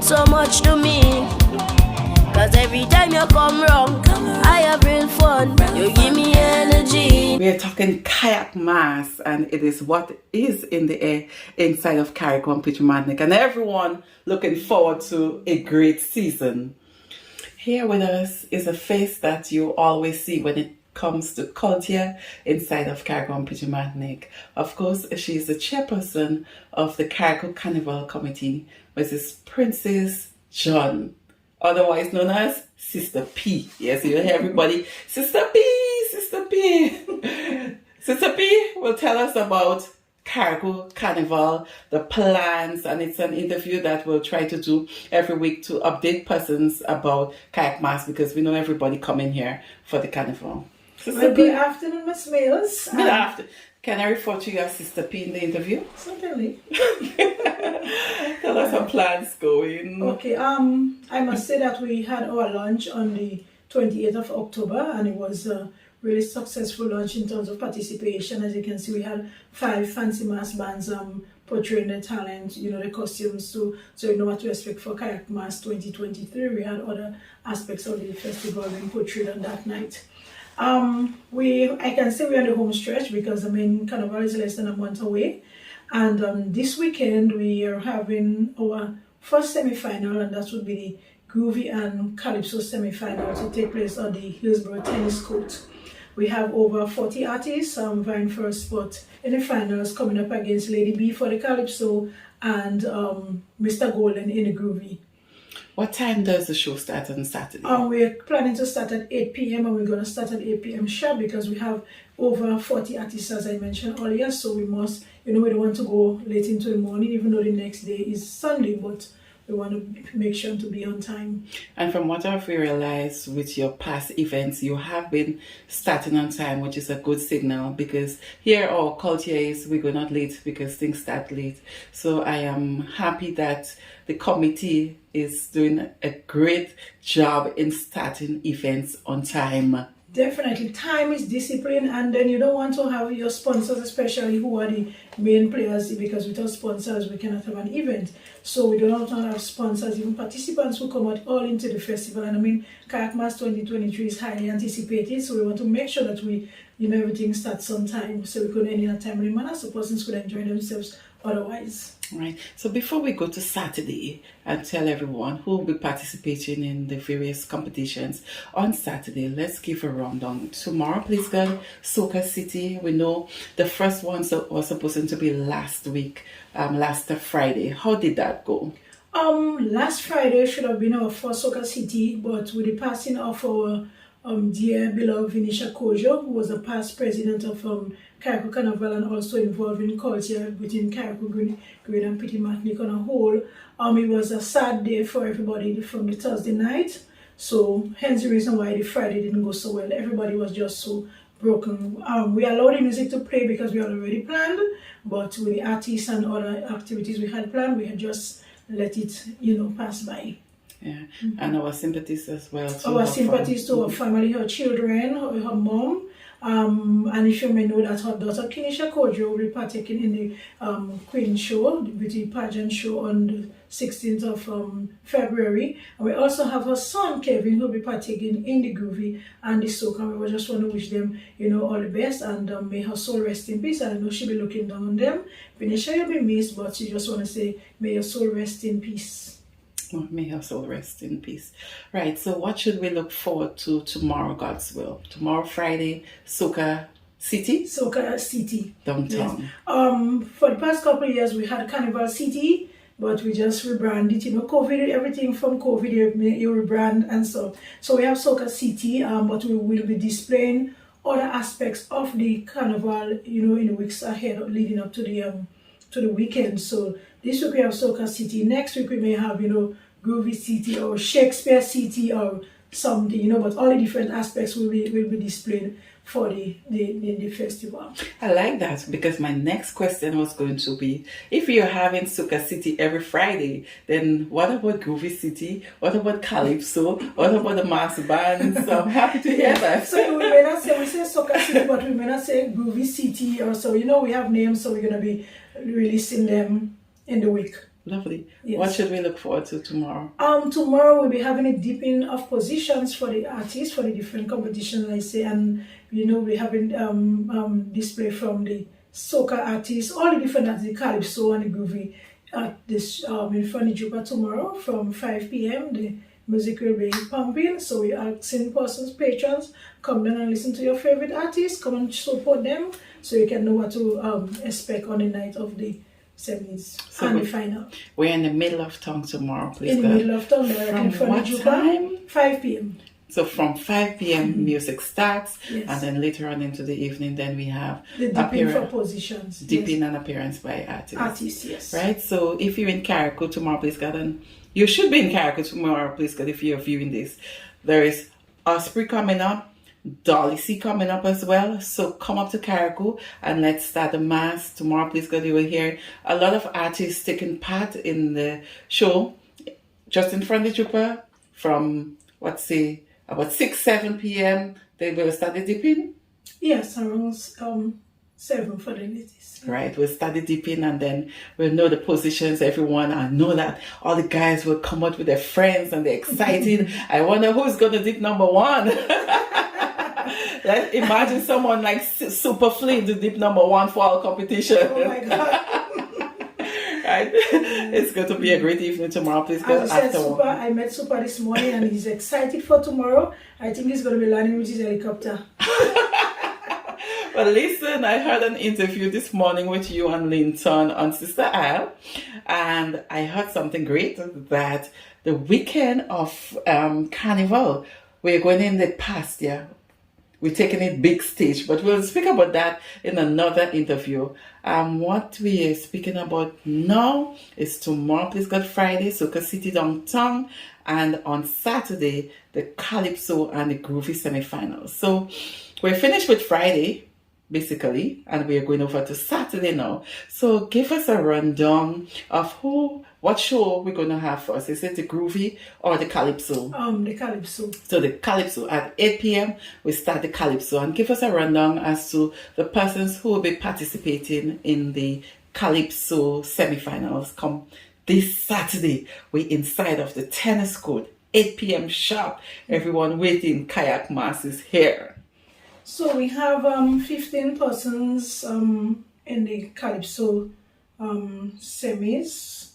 so much to me. Cause every time you come round, I have real fun. You give me energy. We are talking kayak mass, and it is what is in the air inside of Kayak on Pitchmartnik, and everyone looking forward to a great season. Here with us is a face that you always see when it comes to culture inside of Kayak on Pitchmartnik. Of course, she is the chairperson of the Kayak Carnival Committee, Mrs. Princess John, otherwise known as Sister P. Yes, you hear everybody, Sister P, Sister P. Sister P will tell us about Cargo Carnival, the plans, and it's an interview that we'll try to do every week to update persons about Kayak Mass, because we know everybody coming here for the carnival. Well, good afternoon, Miss Mills. Good afternoon. Can I refer to you as Sister P in the interview? Certainly. Tell us how plans going. Okay, I must say that we had our launch on the 28th of October, and it was a really successful launch in terms of participation. As you can see, we had 5 fancy mass bands portraying their talent, you know, the costumes too, so you know what to expect for Kayak Mass 2023. We had other aspects of the festival being portrayed on that night. I can say we're on the home stretch because Carnival is less than a month away, and this weekend we are having our first semi-final, and that would be the Groovy and Calypso semi-final to take place on the Hillsborough tennis court. We have over 40 artists vying for a spot in the finals, coming up against Lady B for the Calypso and Mr. Golden in the Groovy. What time does the show start on Saturday? We're planning to start at 8 p.m. and we're going to start at 8 p.m. sharp because we have over 40 artists, as I mentioned earlier. So we must, we don't want to go late into the morning, even though the next day is Sunday, but we want to make sure to be on time. And from what I've realized with your past events, you have been starting on time, which is a good signal, because here our culture is we go not late because things start late. So I am happy that the committee is doing a great job in starting events on time. Definitely, time is discipline, and then you don't want to have your sponsors, especially who are the main players, because without sponsors we cannot have an event. So we do not want to have sponsors, even participants who come out all into the festival. And Kayak Mass 2023 is highly anticipated, so we want to make sure that we, everything starts on time, so we could end in a timely manner so persons could enjoy themselves otherwise. Right. So before we go to Saturday and tell everyone who will be participating in the various competitions on Saturday, let's give a rundown. Tomorrow, please God, Soca City. We know the first ones was supposed to be last week, last Friday. How did that go? Last Friday should have been our first Soca City, but with the passing of our dear beloved Vinisha Kojo, who was a past president of Kayak Carnival and also involved in culture within Kayak Green and Pitchmartnik on a whole. It was a sad day for everybody from the Thursday night, so hence the reason why the Friday didn't go so well. Everybody was just so broken. We allowed the music to play because we had already planned, but with the artists and other activities we had planned, we had just let it, pass by. Yeah, and our sympathies as well. Our sympathies to her family, her children, her mom. And if you may know that her daughter Kinisha Kojo will be partaking in the Queen show, the beauty pageant show on the 16th of February. And we also have her son Kevin who will be partaking in the Groovy and the Soca. We just want to wish them, all the best, and may her soul rest in peace. And I know she'll be looking down on them. Vinisha, you'll be missed, but she just want to say, may your soul rest in peace. Oh, may her soul rest in peace. Right, so what should we look forward to tomorrow, God's will? Tomorrow, Friday, Soca City? Soca City. Downtown. Yes. For the past couple of years, we had Carnival City, but we just rebranded, COVID, everything from COVID, you rebrand and so. So we have Soca City, but we will be displaying other aspects of the Carnival, in the weeks ahead, leading up to the weekend. So this week we have Soca City. Next week we may have, Groovy City or Shakespeare City or something, but all the different aspects will be displayed for the festival. I like that, because my next question was going to be, if you're having Soca City every Friday, then what about Groovy City? What about Calypso? What about the mass bands? So I'm happy to hear that. So we may not say, we say Soca City, but we may not say Groovy City or so. We have names, so we're going to be releasing them in the week. Lovely. Yes. What should we look forward to tomorrow? Tomorrow we'll be having a dipping of positions for the artists for the different competitions, I say, and we're having display from the Soca artists, all the different artists, the Calypso and the Groovy at this in front of Juba tomorrow from 5 p.m. The music will be pumping, so we're asking patrons, come down and listen to your favorite artists, come and support them, so you can know what to expect on the night of the semis and the final. We're in the middle of town tomorrow, please. In the middle of town, from what time? 5 p.m. So from 5 p.m. music starts, Yes. and then later on into the evening, then we have The dipping for positions. Dipping Yes. and appearance by artists. Artists, yes. Right? So if you're in Kayak tomorrow, please God, and you should be in Kayak tomorrow, please God, if you're viewing this. There is Osprey coming up, Dolly C coming up as well. So come up to Carriacou and let's start the mass. Tomorrow, please God, you will hear a lot of artists taking part in the show just in front of Juba from, about 6, 7 p.m. They will start the dipping. Yes, around 7 for the ladies. Right, we'll start the dipping and then we'll know the positions, everyone. I know that all the guys will come out with their friends and they're excited. I wonder who's going to dip number 1. Let's imagine someone like Super Flea to dip number 1 for our competition. Oh my God. Right? It's going to be a great evening tomorrow. Please go As I said, after Super, I met Super this morning and he's excited for tomorrow. I think he's going to be landing with his helicopter. Well, listen, I heard an interview this morning with you and Linton on Sister Isle, and I heard something great, that the weekend of Carnival, we're going in the past year. We're taking it big stage, but we'll speak about that in another interview. What we are speaking about now is tomorrow, please God, Friday, Soca City downtown, and on Saturday, the Calypso and the Groovy semifinals. So we're finished with Friday, basically, and we are going over to Saturday now. So give us a rundown of what show we're going to have first. Is it the Groovy or the Calypso? The Calypso. So the Calypso at 8 p.m. we start the Calypso, and give us a rundown as to the persons who will be participating in the Calypso semifinals. Come this Saturday, we're inside of the tennis court, 8 p.m. sharp. Everyone waiting. Kayak Mass is here. So we have 15 persons in the Calypso semis.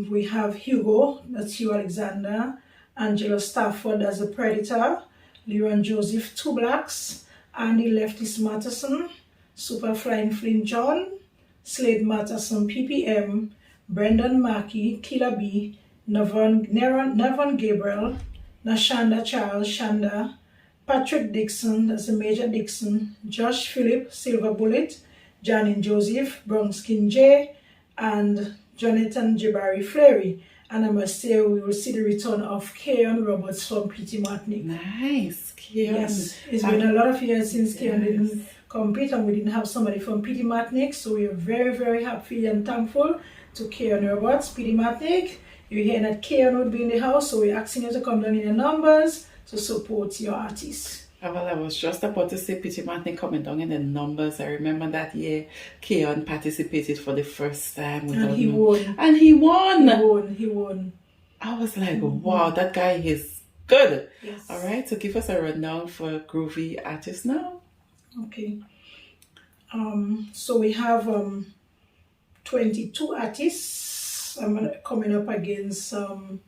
We have Hugo, that's Hugh Alexander, Angela Stafford, that's the Predator, Leron Joseph, 2 blacks, Andy Leftis Matterson, Super Flying Flynn John, Slade Matterson, PPM, Brendan Mackey, Killer B, Nevon Gabriel, Nashanda Charles, Shanda, Patrick Dixon, that's the Major Dixon, Josh Phillip, Silver Bullet, Janine Joseph, Brown Skin J, and Jonathan Jabari Fleury. And I must say, we will see the return of Keon Roberts from Petit Martinique. Nice, Keon. Yes, it's been a lot of years since Keon didn't compete and we didn't have somebody from Petit Martinique, so we are very, very happy and thankful to Keon Roberts, Petit Martinique. You're hearing that Keon would be in the house, so we're asking you to come down in the numbers to support your artists. Well, I was just about to say Petit Martin coming down in the numbers. I remember that year Keon participated for the first time. And he won. And he won. He won. I was like, wow, that guy is good. Yes. All right, so give us a rundown for Groovy artists now. Okay. So we have 22 artists coming up against trying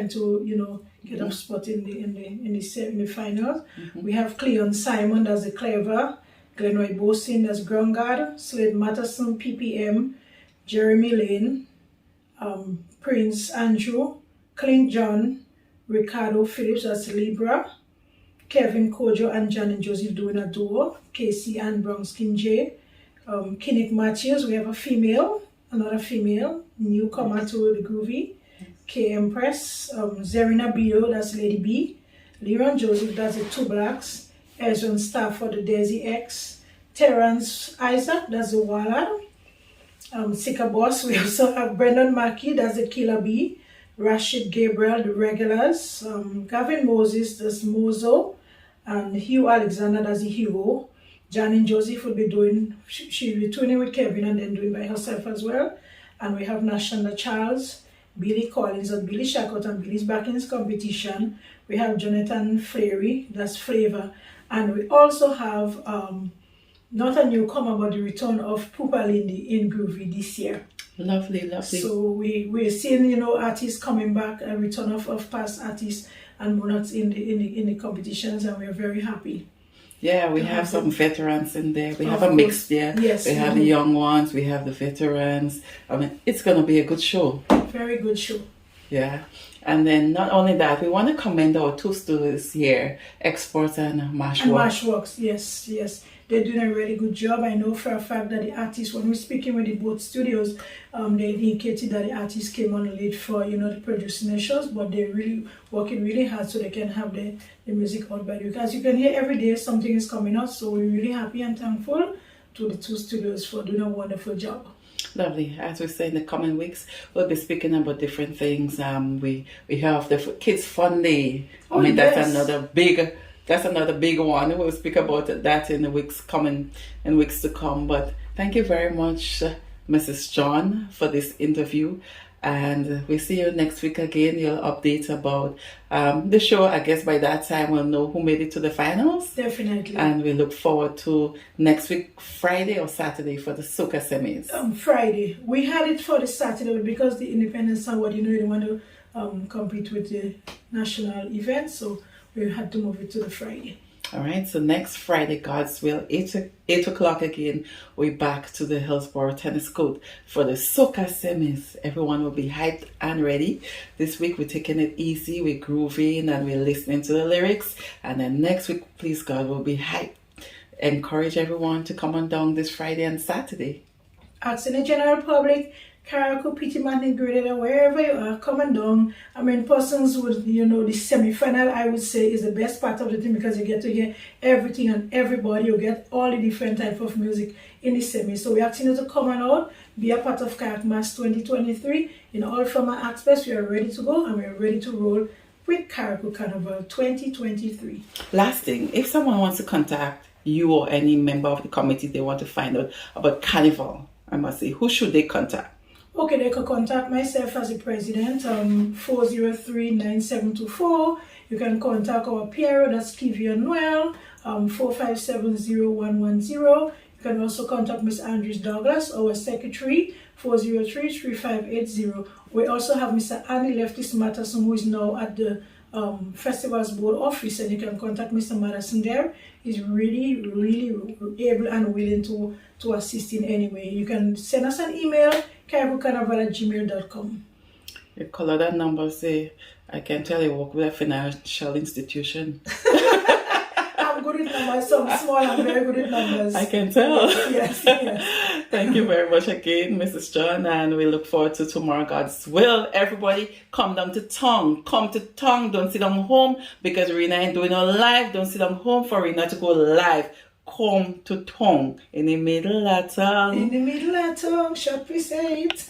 to get a spot in the finals. We have Cleon Simon, that's the Clever, Glenroy Bosin, that's Grongard, Slade Matterson, PPM, Jeremy Lane, Prince Andrew, Clint John, Ricardo Phillips, that's Libra, Kevin Kojo and Jan and Joseph doing a duo, Casey and Brown Skin J, Kinnick Matthews, we have another female, newcomer to the Groovy, K Empress, Zerina Bio, that's Lady B, Leron Joseph, that's the 2 blacks, Ezra Stafford, the Daisy X, Terrence Isaac, that's the Wallad, Sika Boss, we also have Brendan Mackey, that's the Killer B, Rashid Gabriel, the Regulars, Gavin Moses, that's Mozo, and Hugh Alexander, that's the Hugo, Jan and Joseph will be doing, she'll be tuning with Kevin and then doing by herself as well. And we have Nashanda Charles, Billy Collins and Billy Shacott, and Billy's back in his competition. We have Jonathan Fleury, that's Flavor. And we also have not a newcomer, but the return of Pupa Lindy in Groovy this year. Lovely. So we're seeing, artists coming back, a return of past artists and monarchs in the competitions, and we're very happy. Yeah, we have some veterans in there. We have Of a mix course. there. Yes. We have the young ones, we have the veterans. I mean, it's going to be a good show. Very good show. Yeah. And then not only that, we want to commend our 2 studios here, Exports and Mashworks. And Mashworks, yes. They're doing a really good job. I know for a fact that the artists, when we're speaking with the both studios, they indicated that the artists came on late for, the producing the shows, but they're really working really hard so they can have the music out by the week. As you can hear, every day something is coming out, so we're really happy and thankful to the 2 studios for doing a wonderful job. Lovely. As we say, in the coming weeks, we'll be speaking about different things. We have the Kids Fun Day. That's another big one. We'll speak about that in the weeks to come. But thank you very much, Mrs. John, for this interview. And we'll see you next week again. You'll update about the show. I guess by that time we'll know who made it to the finals. Definitely. And we look forward to next week, Friday or Saturday, for the Soca semis. Friday. We had it for the Saturday, but because the Independence Award, they want to compete with the national event, so we had to move it to the Friday. All right, so next Friday, God's will, 8 o'clock again, we're back to the Hillsborough Tennis Court for the Soca semis. Everyone will be hyped and ready. This week, we're taking it easy, we're grooving, and we're listening to the lyrics. And then next week, please God, we'll be hyped. Encourage everyone to come on down this Friday and Saturday. Asking the general public, Kayak, Pitty, Graded, wherever you are, come and down. Persons with, the semi-final, I would say, is the best part of the thing because you get to hear everything and everybody. You get all the different type of music in the semi. So we're asking you to come on out, be a part of Kayak Mass 2023. In all former aspects, we are ready to go and we're ready to roll with Kayak Carnival 2023. Last thing, if someone wants to contact you or any member of the committee, they want to find out about Carnival, I must say, who should they contact? Okay, they can contact myself as the president, 403-9724. You can contact our PRO, that's Kivian Noel, 4570110. You can also contact Ms. Andrews Douglas, our secretary, 403-3580. We also have Mr. Andy Leftis Matterson, who is now at the Festivals Board office, and you can contact Mr. Madison there. He's really able and willing to assist in any way. You can send us an email, kayakcarnival@gmail.com. You call that number, say, I can tell you work with a financial institution. I'm good with numbers, some small and very good with numbers. I can tell. Yes. Thank you very much again, Mrs. John, and we look forward to tomorrow, God's will. Everybody, come down to Tongue. Come to Tongue. Don't sit down home because Rena ain't doing no live. Don't sit down home for Rena to go live. Come to Tongue. In the middle of Tongue. In the middle of Tongue, shall we say it?